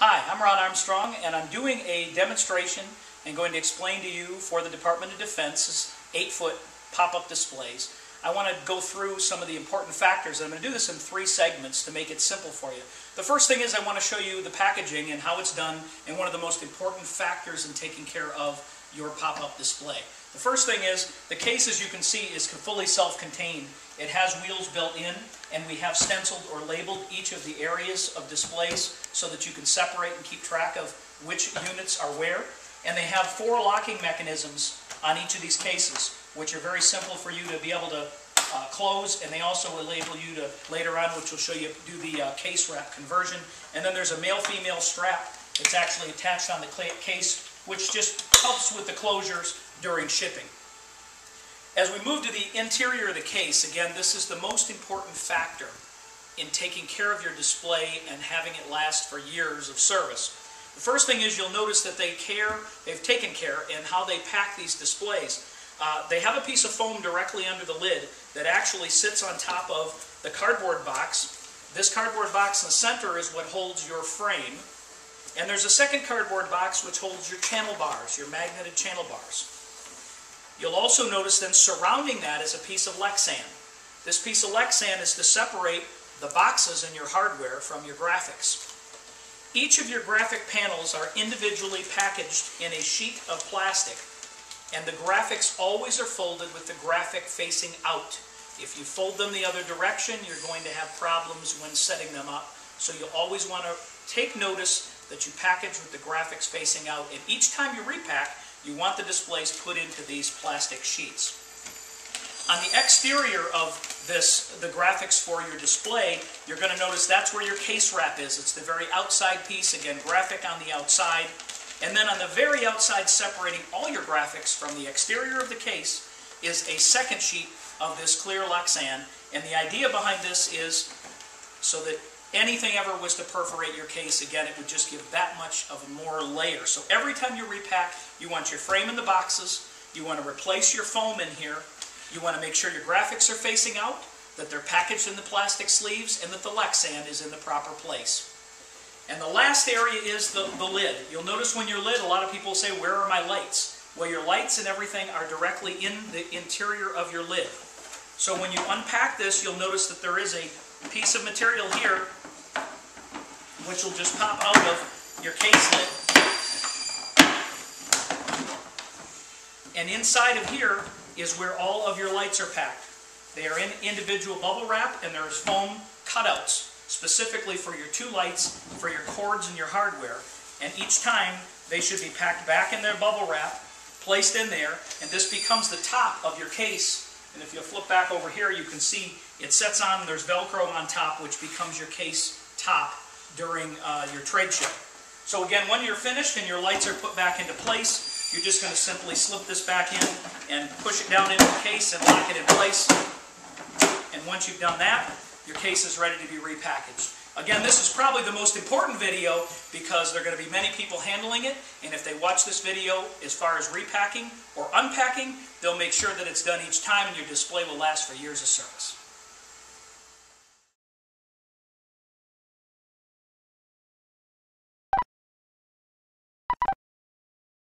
Hi, I'm Ron Armstrong, and I'm doing a demonstration and going to explain to you for the Department of Defense's 8-foot pop-up displays. I want to go through some of the important factors, and I'm going to do this in 3 segments to make it simple for you. The first thing is I want to show you the packaging and how it's done, and one of the most important factors in taking care of your pop-up display. The first thing is the case, as you can see, is fully self-contained. It has wheels built in, and we have stenciled or labeled each of the areas of displays so that you can separate and keep track of which units are where. And they have 4 locking mechanisms on each of these cases, which are very simple for you to be able to close, and they also enable you to, later on, which will show you, do the case wrap conversion. And then there's a male-female strap that's actually attached on the case, which just helps with the closures during shipping. As we move to the interior of the case, again, this is the most important factor in taking care of your display and having it last for years of service. The first thing is you'll notice that they've taken care in how they pack these displays. They have a piece of foam directly under the lid that actually sits on top of the cardboard box. This cardboard box in the center is what holds your frame. And there's a second cardboard box which holds your channel bars, your magneted channel bars. You'll also notice then surrounding that is a piece of Lexan. This piece of Lexan is to separate the boxes in your hardware from your graphics. Each of your graphic panels are individually packaged in a sheet of plastic, and the graphics always are folded with the graphic facing out. If you fold them the other direction, you're going to have problems when setting them up. So you always want to take notice that you package with the graphics facing out, and each time you repack, you want the displays put into these plastic sheets. On the exterior of the graphics for your display, you're going to notice that's where your case wrap is. It's the very outside piece, again, graphic on the outside. And then on the very outside, separating all your graphics from the exterior of the case, is a second sheet of this clear Lexan. And the idea behind this is so that anything ever was to perforate your case, again, it would just give that much of a more layer. So every time you repack, you want your frame in the boxes, you want to replace your foam in here, you want to make sure your graphics are facing out, that they're packaged in the plastic sleeves, and that the Lexan is in the proper place. And the last area is the lid. You'll notice when your lid, a lot of people say, where are my lights? Well, your lights and everything are directly in the interior of your lid. So when you unpack this, you'll notice that there is a piece of material here which will just pop out of your case lid. And inside of here is where all of your lights are packed. They are in individual bubble wrap, and there's foam cutouts specifically for your 2 lights, for your cords and your hardware. And each time they should be packed back in their bubble wrap, placed in there, and this becomes the top of your case. And if you flip back over here, you can see it sets on, there's Velcro on top, which becomes your case top during your trade show. So again, when you're finished and your lights are put back into place, you're just going to simply slip this back in and push it down into the case and lock it in place. And once you've done that, your case is ready to be repackaged. Again, this is probably the most important video because there are going to be many people handling it, and if they watch this video as far as repacking or unpacking, they'll make sure that it's done each time, and your display will last for years of service.